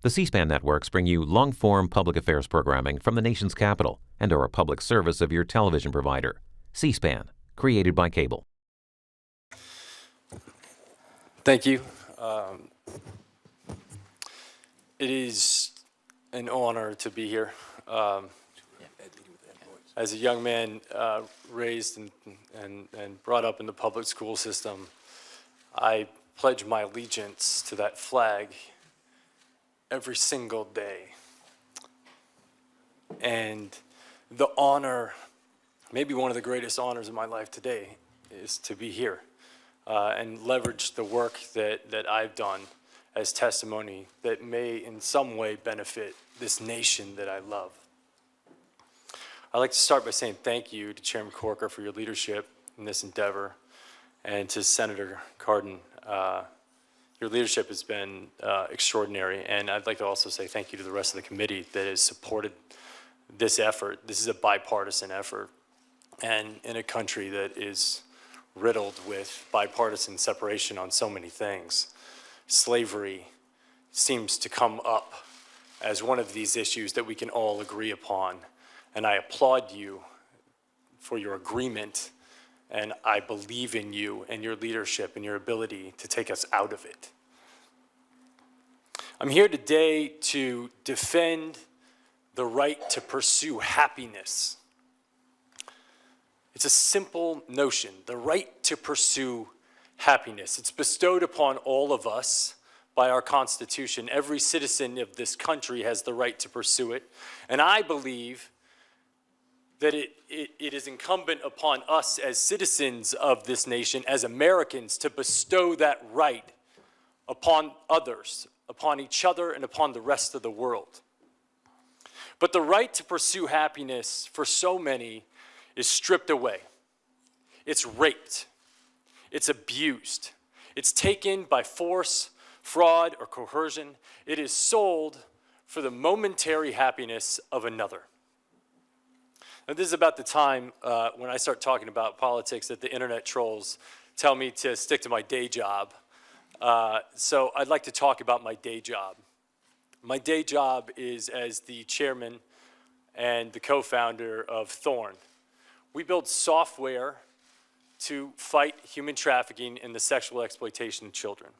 The C-SPAN networks bring you long-form public affairs programming from the nation's capital and are a public service of your television provider. C-SPAN, created by cable. Thank you. It is an honor to be here. As a young man raised and brought up in the public school system, I pledge my allegiance to that flag every single day. And the honor, maybe one of the greatest honors in my life today, is to be here and leverage the work that I've done as testimony that may in some way benefit this nation that I love. I'd like to start by saying thank you to Chairman Corker for your leadership in this endeavor, and to Senator Cardin. Your leadership has been extraordinary, and I'd like to also say thank you to the rest of the committee that has supported this effort. This is a bipartisan effort, and in a country that is riddled with bipartisan separation on so many things, slavery seems to come up as one of these issues that we can all agree upon. And I applaud you for your agreement, and I believe in you and your leadership and your ability to take us out of it. I'm here today to defend the right to pursue happiness. It's a simple notion, the right to pursue happiness. It's bestowed upon all of us by our Constitution. Every citizen of this country has the right to pursue it. And I believe that it is incumbent upon us as citizens of this nation, as Americans, to bestow that right upon others, upon each other, and upon the rest of the world. But the right to pursue happiness for so many is stripped away. It's raped. It's abused. It's taken by force, fraud, or coercion. It is sold for the momentary happiness of another. Now, this is about the time when I start talking about politics that the internet trolls tell me to stick to my day job. So I'd like to talk about my day job. My day job is as the chairman and the co-founder of Thorn. We build software to fight human trafficking and the sexual exploitation of children.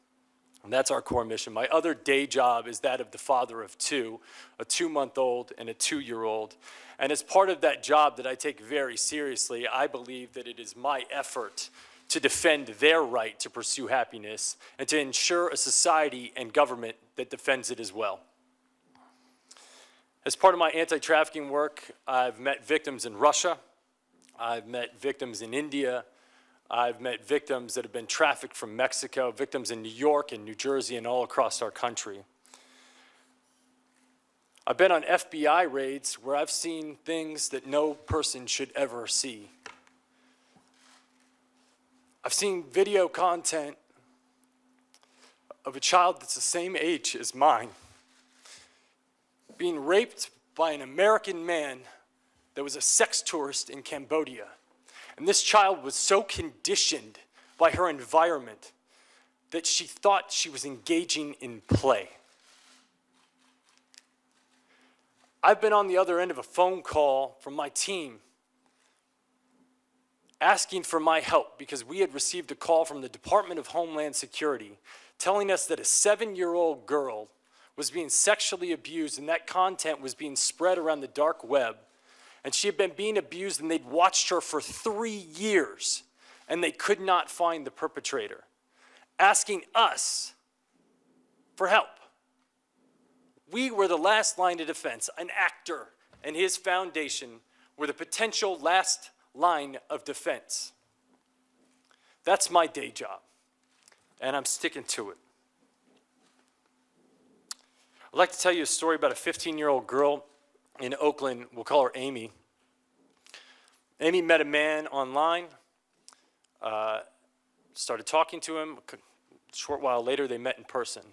And that's our core mission. My other day job is that of the father of two, a 2-month-old and a 2-year-old. And as part of that job that I take very seriously, I believe that it is my effort to defend their right to pursue happiness and to ensure a society and government that defends it as well. As part of my anti-trafficking work, I've met victims in Russia. I've met victims in India. I've met victims that have been trafficked from Mexico, victims in New York and New Jersey and all across our country. I've been on FBI raids where I've seen things that no person should ever see. I've seen video content of a child that's the same age as mine being raped by an American man that was a sex tourist in Cambodia. And this child was so conditioned by her environment that she thought she was engaging in play. I've been on the other end of a phone call from my team asking for my help because we had received a call from the Department of Homeland Security telling us that a 7-year-old girl was being sexually abused, and that content was being spread around the dark web. And she had been being abused, and they'd watched her for 3 years, and they could not find the perpetrator, asking us for help. We were the last line of defense. An actor and his foundation were the potential last line of defense. That's my day job, and I'm sticking to it. I'd like to tell you a story about a 15-year-old girl in Oakland. We'll call her Amy. Amy met a man online, started talking to him. A short while later, they met in person.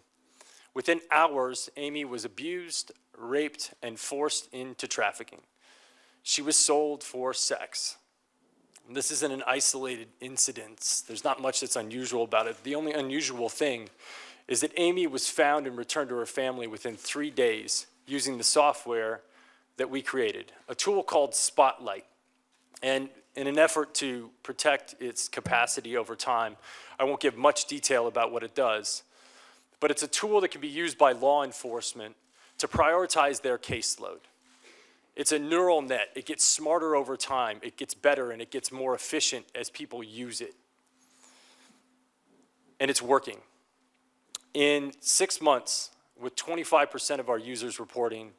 Within hours, Amy was abused, raped, and forced into trafficking. She was sold for sex. This isn't an isolated incident. There's not much that's unusual about it. The only unusual thing is that Amy was found and returned to her family within 3 days using the software that we created, a tool called Spotlight. And in an effort to protect its capacity over time, I won't give much detail about what it does, but it's a tool that can be used by law enforcement to prioritize their caseload. It's a neural net. It gets smarter over time. It gets better, and it gets more efficient as people use it. And it's working. In 6 months, with 25% of our users reporting,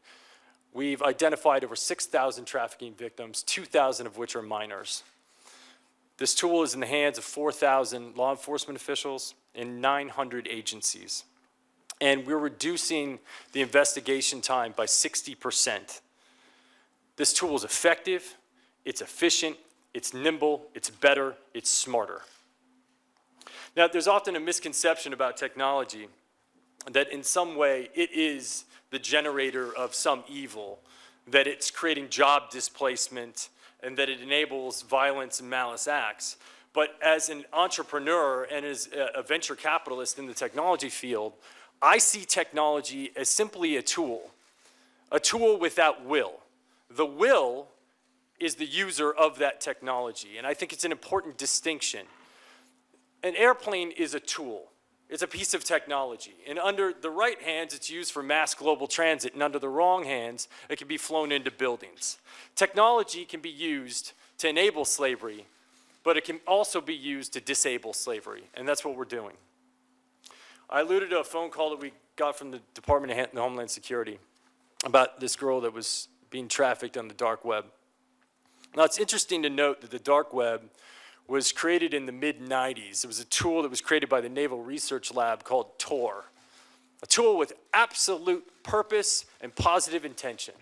we've identified over 6,000 trafficking victims, 2,000 of which are minors. This tool is in the hands of 4,000 law enforcement officials and 900 agencies. And we're reducing the investigation time by 60%. This tool is effective, it's efficient, it's nimble, it's better, it's smarter. Now, there's often a misconception about technology that in some way it is the generator of some evil, that it's creating job displacement, and that it enables violence and malice acts. But as an entrepreneur and as a venture capitalist in the technology field, I see technology as simply a tool without will. The will is the user of that technology, and I think it's an important distinction. An airplane is a tool. It's a piece of technology. And under the right hands, it's used for mass global transit, and under the wrong hands, it can be flown into buildings. Technology can be used to enable slavery, but it can also be used to disable slavery, and that's what we're doing. I alluded to a phone call that we got from the Department of Homeland Security about this girl that was being trafficked on the dark web. Now, it's interesting to note that the dark web was created in the mid-90s. It was a tool that was created by the Naval Research Lab called Thorn, a tool with absolute purpose and positive intention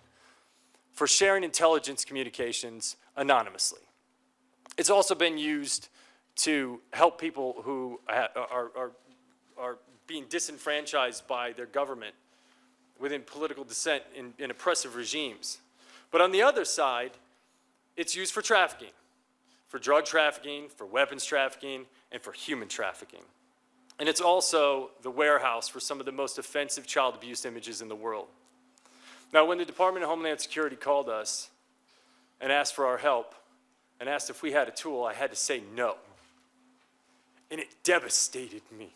for sharing intelligence communications anonymously. It's also been used to help people who are being disenfranchised by their government within political dissent in oppressive regimes. But on the other side, it's used for trafficking, for drug trafficking, for weapons trafficking, and for human trafficking. And it's also the warehouse for some of the most offensive child abuse images in the world. Now, when the Department of Homeland Security called us and asked for our help and asked if we had a tool, I had to say no. And it devastated me.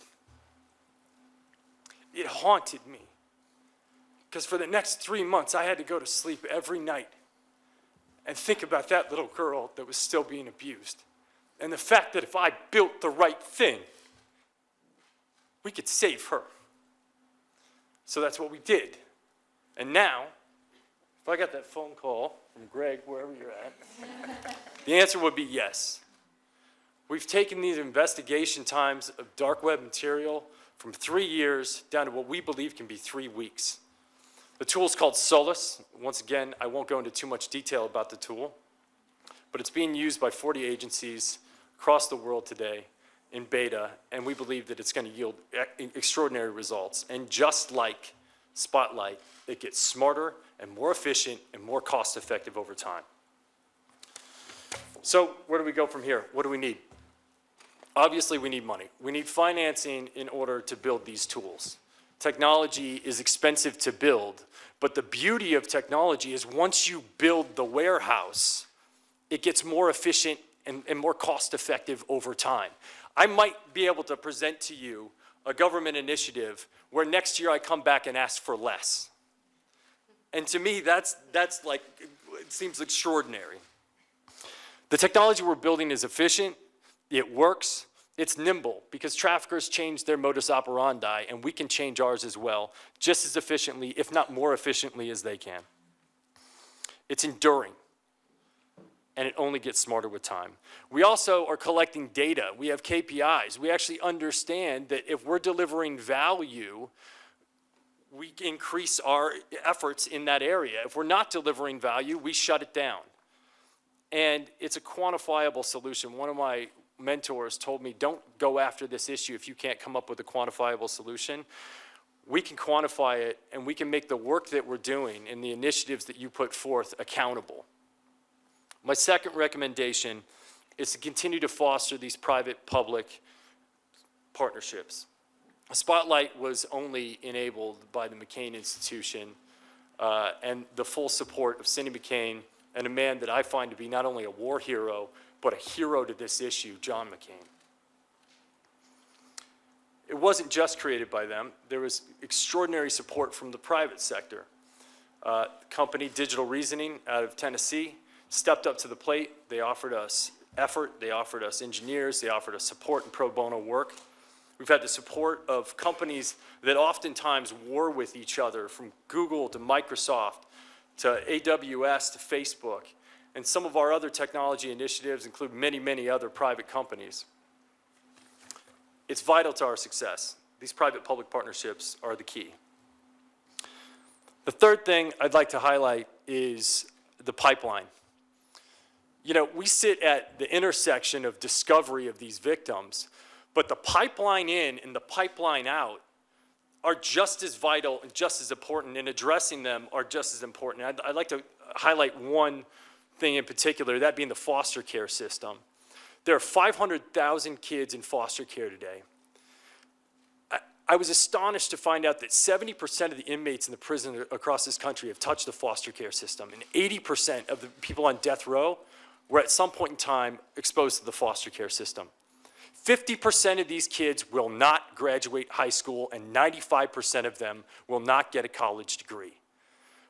It haunted me. Because for the next 3 months, I had to go to sleep every night and think about that little girl that was still being abused. And the fact that if I built the right thing, we could save her. So that's what we did. And now, if I got that phone call from Greg, wherever you're at, the answer would be yes. We've taken these investigation times of dark web material from 3 years down to what we believe can be 3 weeks. The tool is called Solus. Once again, I won't go into too much detail about the tool, but it's being used by 40 agencies across the world today in beta, and we believe that it's going to yield extraordinary results. And just like Spotlight, it gets smarter and more efficient and more cost-effective over time. So where do we go from here? What do we need? Obviously, we need money. We need financing in order to build these tools. Technology is expensive to build, but the beauty of technology is once you build the warehouse, it gets more efficient and more cost-effective over time. I might be able to present to you a government initiative where next year I come back and ask for less. And to me, that's like, it seems extraordinary. The technology we're building is efficient, it works, it's nimble, because traffickers change their modus operandi, and we can change ours as well, just as efficiently, if not more efficiently, as they can. It's enduring, and it only gets smarter with time. We also are collecting data. We have KPIs. We actually understand that if we're delivering value, we increase our efforts in that area. If we're not delivering value, we shut it down. And it's a quantifiable solution. One of my mentors told me, don't go after this issue if you can't come up with a quantifiable solution. We can quantify it, and we can make the work that we're doing and the initiatives that you put forth accountable. My second recommendation is to continue to foster these private-public partnerships. Spotlight was only enabled by the McCain Institution and the full support of Cindy McCain and a man that I find to be not only a war hero, but a hero to this issue, John McCain. It wasn't just created by them. There was extraordinary support from the private sector. Company Digital Reasoning out of Tennessee stepped up to the plate. They offered us effort, they offered us engineers, they offered us support and pro bono work. We've had the support of companies that oftentimes war with each other, from Google to Microsoft to AWS to Facebook. And some of our other technology initiatives include many, many other private companies. It's vital to our success. These private-public partnerships are the key. The third thing I'd like to highlight is the pipeline. You know, we sit at the intersection of discovery of these victims, but the pipeline in and the pipeline out are just as vital and just as important, and addressing them are just as important. I'd like to highlight one thing in particular, that being the foster care system. There are 500,000 kids in foster care today. I was astonished to find out that 70% of the inmates in the prison across this country have touched the foster care system, and 80% of the people on death row were at some point in time exposed to the foster care system. 50% of these kids will not graduate high school, and 95% of them will not get a college degree.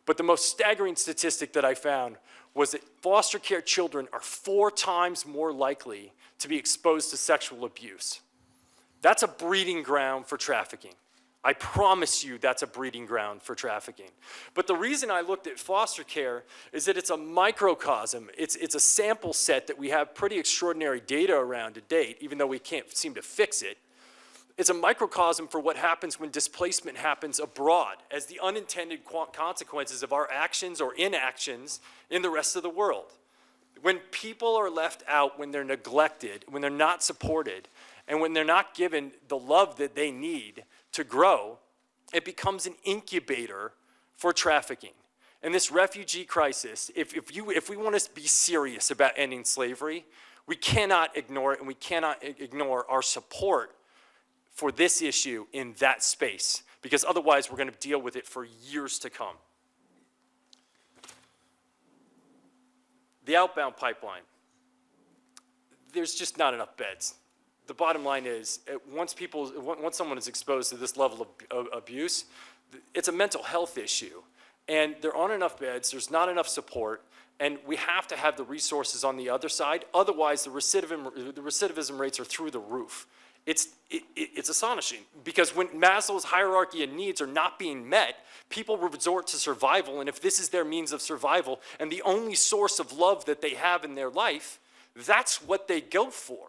But the most staggering statistic that I found was that foster care children are 4 times more likely to be exposed to sexual abuse. That's a breeding ground for trafficking. I promise you that's a breeding ground for trafficking. But the reason I looked at foster care is that it's a microcosm. It's a sample set that we have pretty extraordinary data around to date, even though we can't seem to fix it. It's a microcosm for what happens when displacement happens abroad as the unintended consequences of our actions or inactions in the rest of the world. When people are left out, when they're neglected, when they're not supported, and when they're not given the love that they need to grow, it becomes an incubator for trafficking. And this refugee crisis, if we want to be serious about ending slavery, we cannot ignore it, and we cannot ignore our support for this issue in that space, because otherwise we're going to deal with it for years to come. The outbound pipeline. There's just not enough beds. The bottom line is, once someone is exposed to this level of abuse, it's a mental health issue. And there aren't enough beds, there's not enough support, and we have to have the resources on the other side. Otherwise, the recidivism rates are through the roof. It's astonishing, because when Maslow's hierarchy of needs are not being met, people resort to survival, and if this is their means of survival and the only source of love that they have in their life, that's what they go for.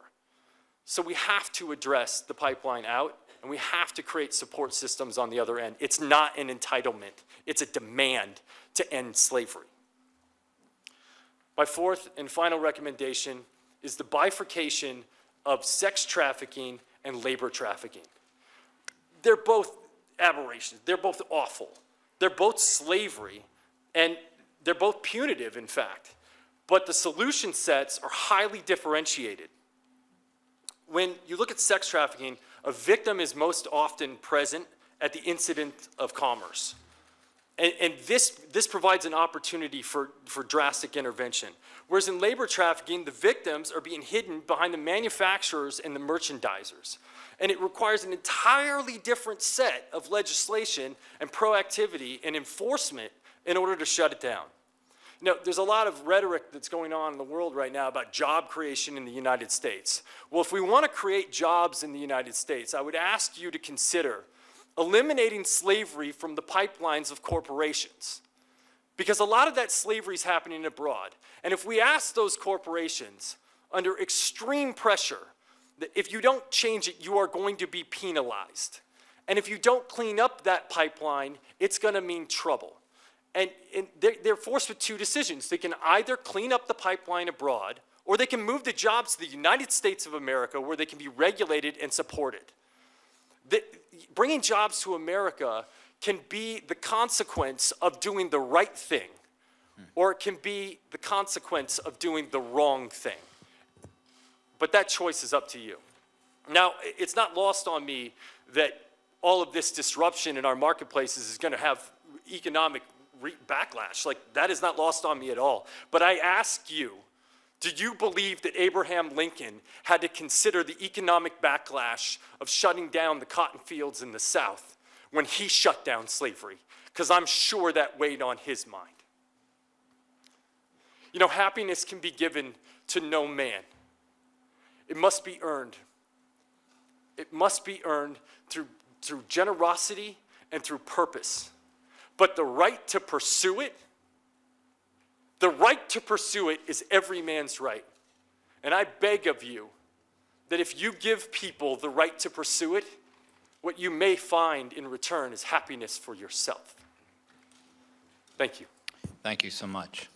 So we have to address the pipeline out, and we have to create support systems on the other end. It's not an entitlement, it's a demand to end slavery. My fourth and final recommendation is the bifurcation of sex trafficking and labor trafficking. They're both aberrations, they're both awful. They're both slavery, and they're both punitive, in fact. But the solution sets are highly differentiated. When you look at sex trafficking, a victim is most often present at the incident of commerce. And this provides an opportunity for drastic intervention. Whereas in labor trafficking, the victims are being hidden behind the manufacturers and the merchandisers. And it requires an entirely different set of legislation and proactivity and enforcement in order to shut it down. Now, there's a lot of rhetoric that's going on in the world right now about job creation in the United States. Well, if we want to create jobs in the United States, I would ask you to consider eliminating slavery from the pipelines of corporations. Because a lot of that slavery is happening abroad. And if we ask those corporations, under extreme pressure, that if you don't change it, you are going to be penalized. And if you don't clean up that pipeline, it's going to mean trouble. And they're forced with 2 decisions. They can either clean up the pipeline abroad, or they can move the jobs to the United States of America, where they can be regulated and supported. Bringing jobs to America can be the consequence of doing the right thing, or it can be the consequence of doing the wrong thing. But that choice is up to you. Now, it's not lost on me that all of this disruption in our marketplaces is going to have economic backlash. Like, that is not lost on me at all. But I ask you, do you believe that Abraham Lincoln had to consider the economic backlash of shutting down the cotton fields in the South when he shut down slavery? Because I'm sure that weighed on his mind. You know, happiness can be given to no man. It must be earned. It must be earned through generosity and through purpose. But the right to pursue it, is every man's right. And I beg of you that if you give people the right to pursue it, what you may find in return is happiness for yourself. Thank you. Thank you so much.